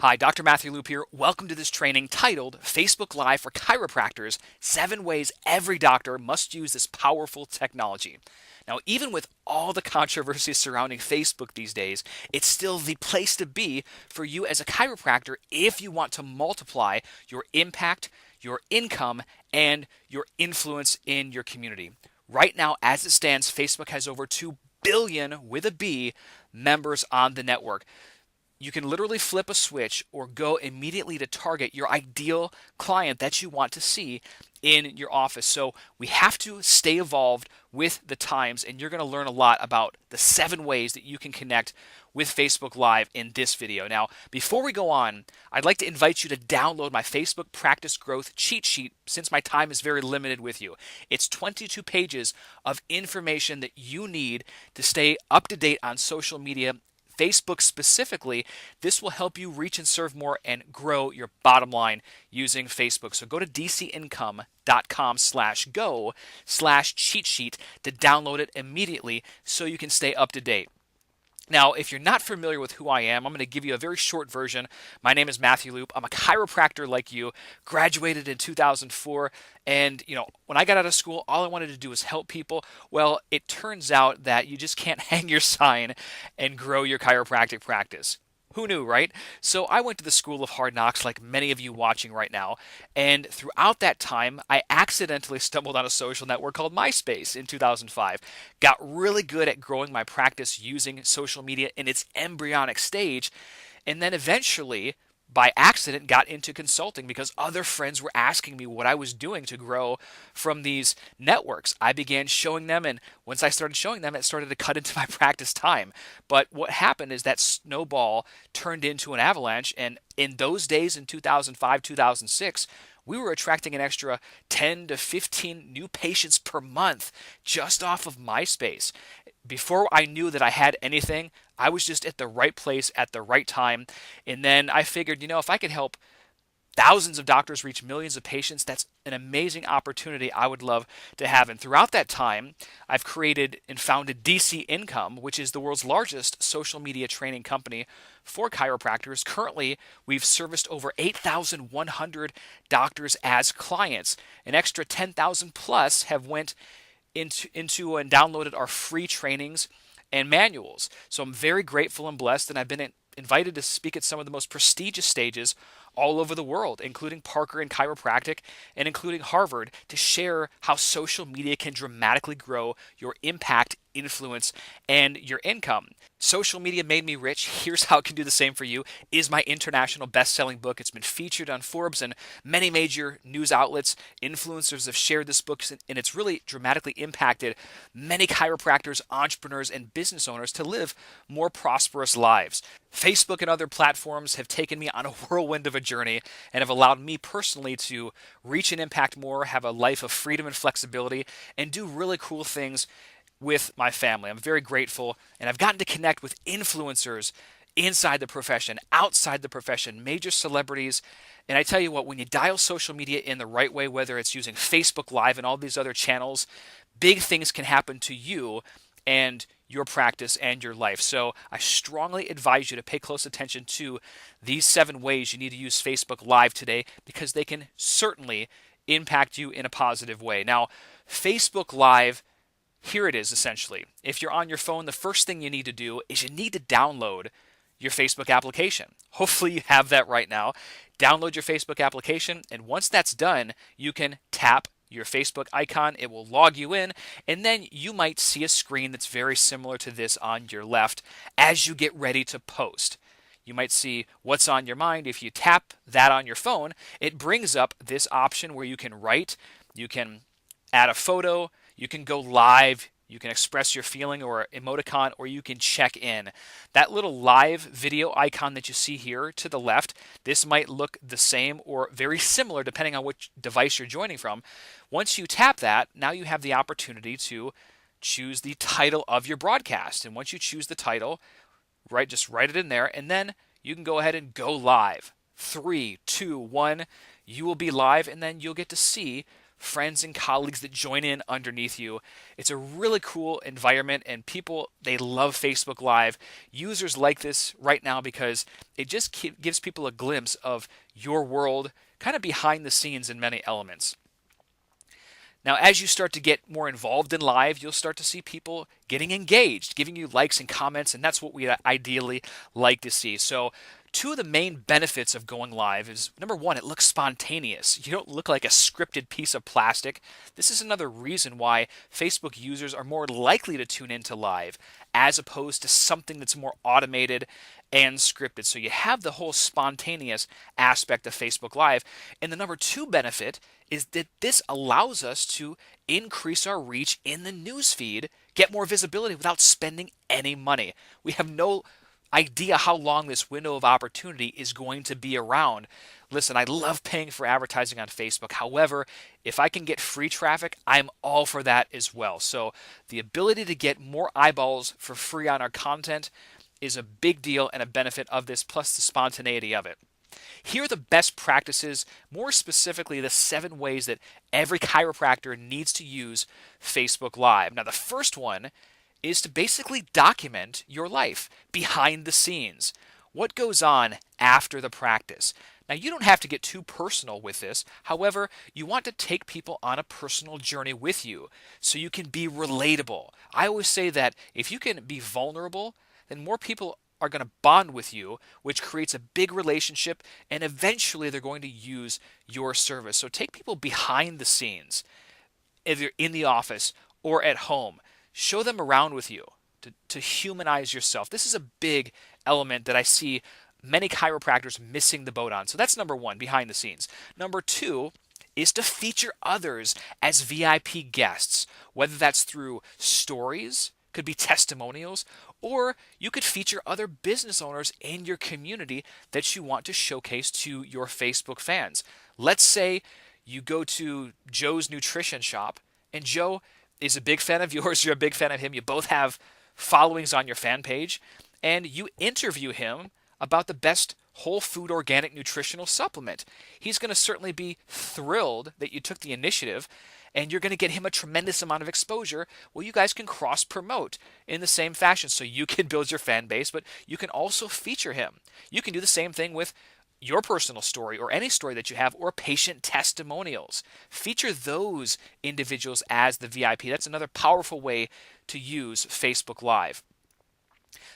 Hi, Dr. Matthew Loop here. Welcome to this training titled Facebook Live for Chiropractors, 7 Ways Every Doctor Must Use This Powerful Technology. Now, even with all the controversy surrounding Facebook these days, it's still the place to be for you as a chiropractor if you want to multiply your impact, your income, and your influence in your community. Right now, as it stands, Facebook has over 2 billion, with a B, members on the network. You can literally flip a switch or go immediately to target your ideal client that you want to see in your office. So we have to stay evolved with the times, and you're going to learn a lot about the 7 ways that you can connect with Facebook Live in this video. Now, before we go on, I'd like to invite you to download my Facebook Practice Growth cheat sheet since my time is very limited with you. It's 22 pages of information that you need to stay up to date on social media, Facebook specifically. This will help you reach and serve more and grow your bottom line using Facebook. So go to dcincome.com/go/cheat sheet to download it immediately so you can stay up to date. Now, if you're not familiar with who I am, I'm going to give you a very short version. My name is Matthew Loop. I'm a chiropractor like you, graduated in 2004, and when I got out of school, all I wanted to do was help people. Well, it turns out that you just can't hang your sign and grow your chiropractic practice. Who knew, right? So I went to the School of Hard Knocks like many of you watching right now, and throughout that time, I accidentally stumbled on a social network called MySpace in 2005. Got really good at growing my practice using social media in its embryonic stage, and then eventually, by accident, got into consulting because other friends were asking me what I was doing to grow from these networks. I began showing them, and once I started showing them, it started to cut into my practice time. But what happened is that snowball turned into an avalanche, and in those days in 2005, 2006, we were attracting an extra 10 to 15 new patients per month just off of MySpace. Before I knew that I had anything, I was just at the right place at the right time. And then I figured, if I could help thousands of doctors reach millions of patients, that's an amazing opportunity I would love to have. And throughout that time, I've created and founded DC Income, which is the world's largest social media training company for chiropractors. Currently, we've serviced over 8,100 doctors as clients. An extra 10,000 plus have went into and downloaded our free trainings and manuals. So I'm very grateful and blessed, and I've been invited to speak at some of the most prestigious stages all over the world, including Parker and Chiropractic and including Harvard, to share how social media can dramatically grow your impact, influence, and your income. Social Media Made Me Rich, Here's How It Can Do the Same for You, is my international best-selling book. It's been featured on Forbes and many major news outlets. Influencers have shared this book, and it's really dramatically impacted many chiropractors, entrepreneurs, and business owners to live more prosperous lives. Facebook and other platforms have taken me on a whirlwind of a journey and have allowed me personally to reach and impact more, have a life of freedom and flexibility, and do really cool things with my family. I'm very grateful, and I've gotten to connect with influencers inside the profession, outside the profession, major celebrities. And I tell you what, when you dial social media in the right way, whether it's using Facebook Live and all these other channels, big things can happen to you and your practice and your life. So I strongly advise you to pay close attention to these 7 ways you need to use Facebook Live today, because they can certainly impact you in a positive way. Now, Facebook Live, here it is essentially. If you're on your phone, the first thing you need to do is you need to download your Facebook application. Hopefully you have that right now. Download your Facebook application, and once that's done, you can tap your Facebook icon. It will log you in, and then you might see a screen that's very similar to this on your left as you get ready to post. You might see what's on your mind. If you tap that on your phone, it brings up this option where you can write, you can add a photo, you can go live, you can express your feeling or emoticon, or you can check in. That little live video icon that you see here to the left, this might look the same or very similar depending on which device you're joining from. Once you tap that, now you have the opportunity to choose the title of your broadcast. And once you choose the title, just write it in there, and then you can go ahead and go live. 3, 2, 1, you will be live, and then you'll get to see friends and colleagues that join in underneath you. It's a really cool environment, and people, they love Facebook Live. Users like this right now because it just gives people a glimpse of your world, kind of behind the scenes in many elements. Now, as you start to get more involved in live, you'll start to see people getting engaged, giving you likes and comments, and that's what we ideally like to see. So, two of the main benefits of going live is, number one, it looks spontaneous. You don't look like a scripted piece of plastic. This is another reason why Facebook users are more likely to tune into live as opposed to something that's more automated and scripted. So you have the whole spontaneous aspect of Facebook Live. And the number two benefit is that this allows us to increase our reach in the newsfeed, get more visibility without spending any money. We have no idea how long this window of opportunity is going to be around. Listen, I love paying for advertising on Facebook. However, if I can get free traffic, I'm all for that as well. So the ability to get more eyeballs for free on our content is a big deal and a benefit of this, plus the spontaneity of it. Here are the best practices, more specifically the 7 ways that every chiropractor needs to use Facebook Live. Now, the first one is to basically document your life behind the scenes. What goes on after the practice? Now, you don't have to get too personal with this. However, you want to take people on a personal journey with you so you can be relatable. I always say that if you can be vulnerable, then more people are going to bond with you, which creates a big relationship, and eventually they're going to use your service. So take people behind the scenes, either in the office or at home. Show them around with you to humanize yourself. This is a big element that I see many chiropractors missing the boat on. So that's number one, behind the scenes. Number two is to feature others as VIP guests, whether that's through stories, could be testimonials, or you could feature other business owners in your community that you want to showcase to your Facebook fans. Let's say you go to Joe's Nutrition Shop, and Joe is a big fan of yours, you're a big fan of him, you both have followings on your fan page, and you interview him about the best whole food organic nutritional supplement. He's going to certainly be thrilled that you took the initiative, and you're going to get him a tremendous amount of exposure. Well, you guys can cross promote in the same fashion, so you can build your fan base, but you can also feature him. You can do the same thing with your personal story or any story that you have, or patient testimonials. Feature those individuals as the VIP. That's another powerful way to use Facebook Live.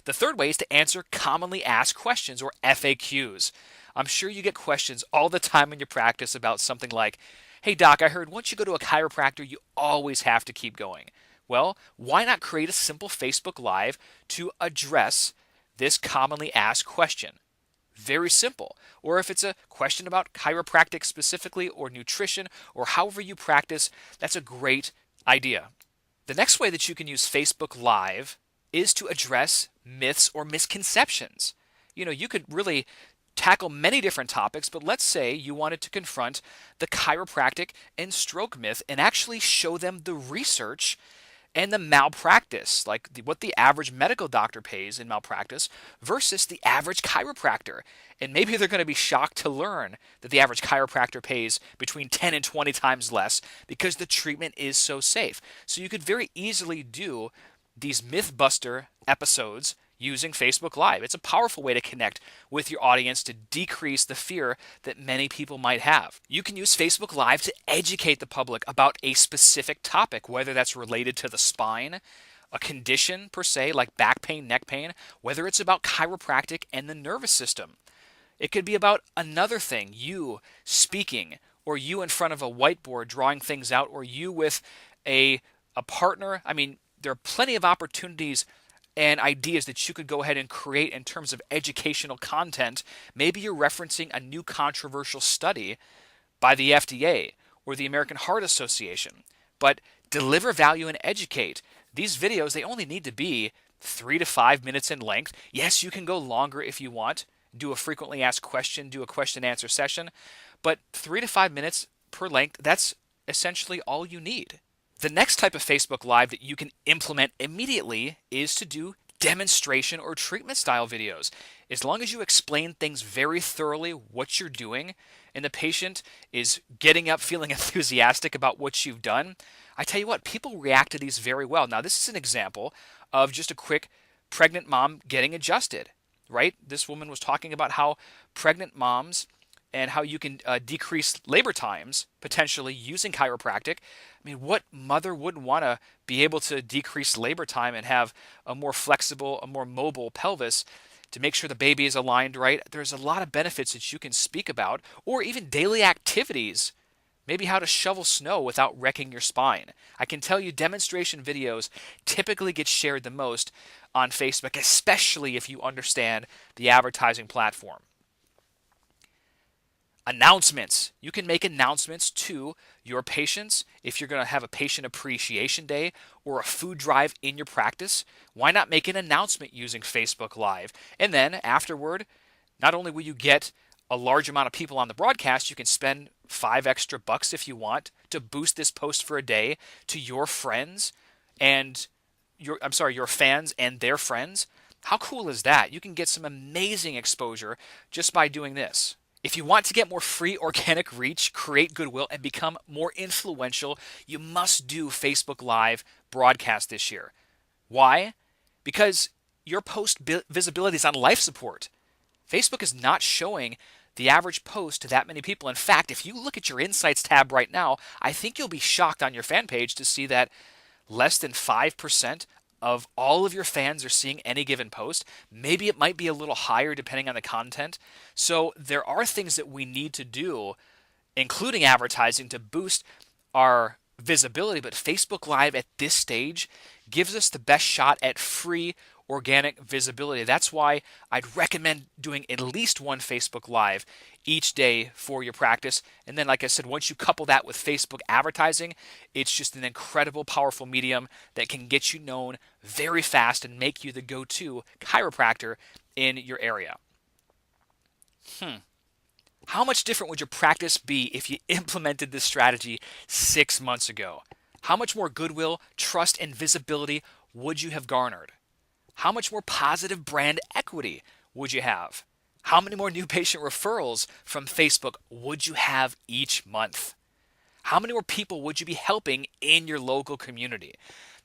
The third way is to answer commonly asked questions, or FAQs. I'm sure you get questions all the time in your practice about something like, hey doc, I heard once you go to a chiropractor, you always have to keep going. Well, why not create a simple Facebook Live to address this commonly asked question? Very simple. Or if it's a question about chiropractic specifically, or nutrition, or however you practice, that's a great idea. The next way that you can use Facebook Live is to address myths or misconceptions. You could really tackle many different topics, but let's say you wanted to confront the chiropractic and stroke myth and actually show them the research and the malpractice, like what the average medical doctor pays in malpractice versus the average chiropractor. And maybe they're going to be shocked to learn that the average chiropractor pays between 10 and 20 times less because the treatment is so safe. So you could very easily do these Mythbuster episodes using Facebook Live. It's a powerful way to connect with your audience to decrease the fear that many people might have. You can use Facebook Live to educate the public about a specific topic, whether that's related to the spine, a condition per se, like back pain, neck pain, whether it's about chiropractic and the nervous system. It could be about another thing, you speaking, or you in front of a whiteboard drawing things out, or you with a partner. I mean, there are plenty of opportunities and ideas that you could go ahead and create in terms of educational content. Maybe you're referencing a new controversial study by the FDA or the American Heart Association, but deliver value and educate. These videos, they only need to be 3 to 5 minutes in length. Yes, you can go longer if you want, do a frequently asked question, do a question and answer session, but 3 to 5 minutes per length, that's essentially all you need. The next type of Facebook Live that you can implement immediately is to do demonstration or treatment style videos. As long as you explain things very thoroughly, what you're doing, and the patient is getting up feeling enthusiastic about what you've done, I tell you what, people react to these very well. Now, this is an example of just a quick pregnant mom getting adjusted, right? This woman was talking about how pregnant moms and how you can decrease labor times potentially using chiropractic. I mean, what mother wouldn't want to be able to decrease labor time and have a more flexible, a more mobile pelvis to make sure the baby is aligned right? There's a lot of benefits that you can speak about, or even daily activities. Maybe how to shovel snow without wrecking your spine. I can tell you demonstration videos typically get shared the most on Facebook, especially if you understand the advertising platform. Announcements. You can make announcements to your patients. If you're going to have a patient appreciation day or a food drive in your practice, why not make an announcement using Facebook Live? And then afterward, not only will you get a large amount of people on the broadcast, you can spend $5 extra if you want to boost this post for a day to your friends and your fans and their friends. How cool is that? You can get some amazing exposure just by doing this. If you want to get more free organic reach, create goodwill, and become more influential, you must do Facebook Live broadcast this year. Why? Because your post visibility is on life support. Facebook is not showing the average post to that many people. In fact, if you look at your Insights tab right now, I think you'll be shocked on your fan page to see that less than 5% of all of your fans are seeing any given post. Maybe it might be a little higher depending on the content. So there are things that we need to do, including advertising, to boost our visibility. But Facebook Live at this stage gives us the best shot at free organic visibility. That's why I'd recommend doing at least one Facebook Live each day for your practice. And then, like I said, once you couple that with Facebook advertising, it's just an incredible, powerful medium that can get you known very fast and make you the go-to chiropractor in your area. How much different would your practice be if you implemented this strategy 6 months ago? How much more goodwill, trust, and visibility would you have garnered? How much more positive brand equity would you have? How many more new patient referrals from Facebook would you have each month? How many more people would you be helping in your local community?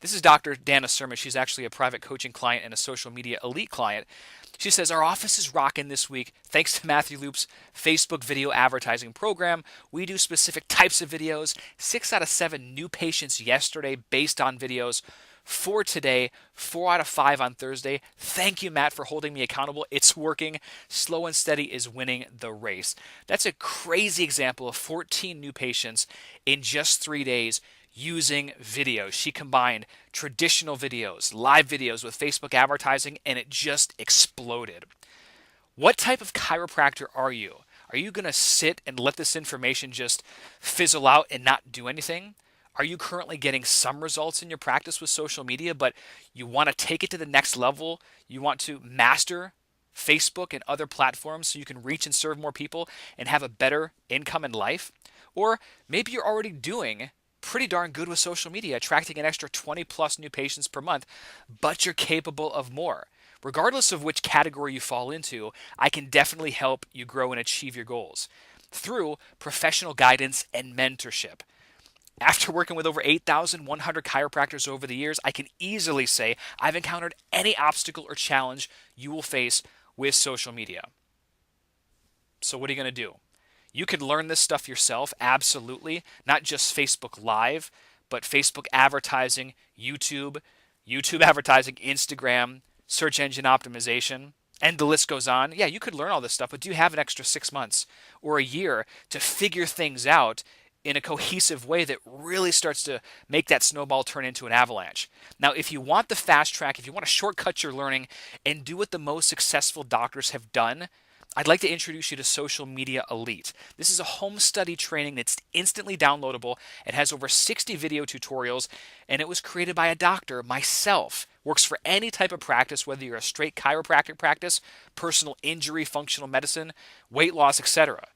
This is Dr. Dana Surma. She's actually a private coaching client and a social media elite client. She says, our office is rocking this week thanks to Matthew Loop's Facebook video advertising program. We do specific types of videos. 6 out of 7 new patients yesterday based on videos. 4 today, 4 out of 5 on Thursday. Thank you, Matt, for holding me accountable. It's working. Slow and steady is winning the race. That's a crazy example of 14 new patients in just 3 days using video. She combined traditional videos, live videos with Facebook advertising, and it just exploded. What type of chiropractor are you? Are you going to sit and let this information just fizzle out and not do anything? Are you currently getting some results in your practice with social media, but you want to take it to the next level? You want to master Facebook and other platforms so you can reach and serve more people and have a better income in life? Or maybe you're already doing pretty darn good with social media, attracting an extra 20 plus new patients per month, but you're capable of more. Regardless of which category you fall into, I can definitely help you grow and achieve your goals through professional guidance and mentorship. After working with over 8,100 chiropractors over the years, I can easily say I've encountered any obstacle or challenge you will face with social media. So what are you going to do? You can learn this stuff yourself, absolutely. Not just Facebook Live, but Facebook advertising, YouTube advertising, Instagram, search engine optimization, and the list goes on. Yeah, you could learn all this stuff, but do you have an extra 6 months or a year to figure things out in a cohesive way that really starts to make that snowball turn into an avalanche? Now, if you want the fast track, if you want to shortcut your learning and do what the most successful doctors have done, I'd like to introduce you to Social Media Elite. This is a home study training that's instantly downloadable. It has over 60 video tutorials, and it was created by a doctor, myself. Works for any type of practice, whether you're a straight chiropractic practice, personal injury, functional medicine, weight loss, etc.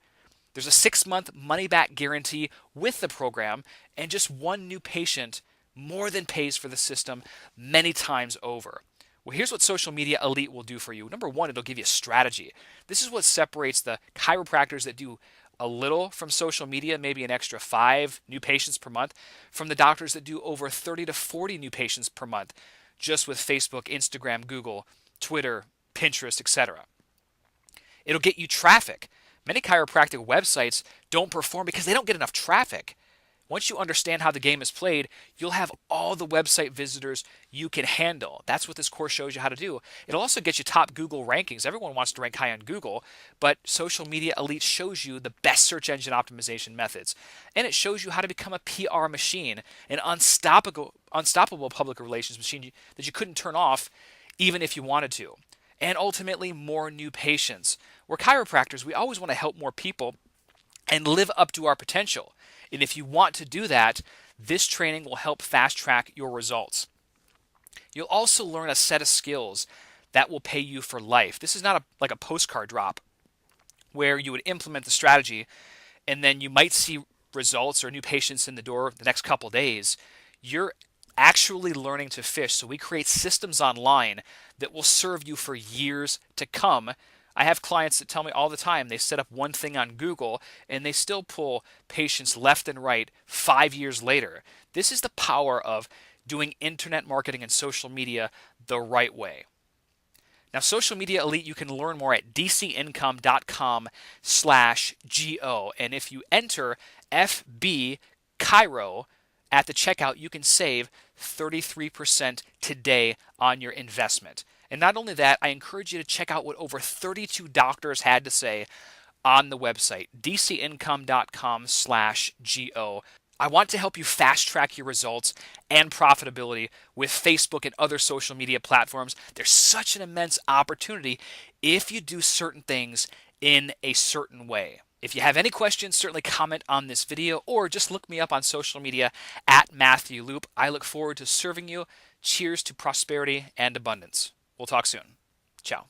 There's a 6-month money-back guarantee with the program, and just one new patient more than pays for the system many times over. Well, here's what Social Media Elite will do for you. Number one, it'll give you a strategy. This is what separates the chiropractors that do a little from social media, maybe an extra 5 new patients per month, from the doctors that do over 30 to 40 new patients per month just with Facebook, Instagram, Google, Twitter, Pinterest, etc. It'll get you traffic. Many chiropractic websites don't perform because they don't get enough traffic. Once you understand how the game is played, you'll have all the website visitors you can handle. That's what this course shows you how to do. It'll also get you top Google rankings. Everyone wants to rank high on Google, but Social Media Elite shows you the best search engine optimization methods. And it shows you how to become a PR machine, an unstoppable public relations machine that you couldn't turn off even if you wanted to. And ultimately, more new patients. We're chiropractors. We always want to help more people and live up to our potential. And if you want to do that, this training will help fast track your results. You'll also learn a set of skills that will pay you for life. This is not like a postcard drop where you would implement the strategy and then you might see results or new patients in the door the next couple days. You're actually learning to fish. So we create systems online that will serve you for years to come. I have clients that tell me all the time they set up one thing on Google and they still pull patients left and right 5 years later. This is the power of doing internet marketing and social media the right way. Now, Social Media Elite, you can learn more at dcincome.com/go. And if you enter FB Chiro at the checkout, you can save 33% today on your investment. And not only that, I encourage you to check out what over 32 doctors had to say on the website, dcincome.com/go. I want to help you fast track your results and profitability with Facebook and other social media platforms. There's such an immense opportunity if you do certain things in a certain way. If you have any questions, certainly comment on this video or just look me up on social media at Matthew Loop. I look forward to serving you. Cheers to prosperity and abundance. We'll talk soon. Ciao.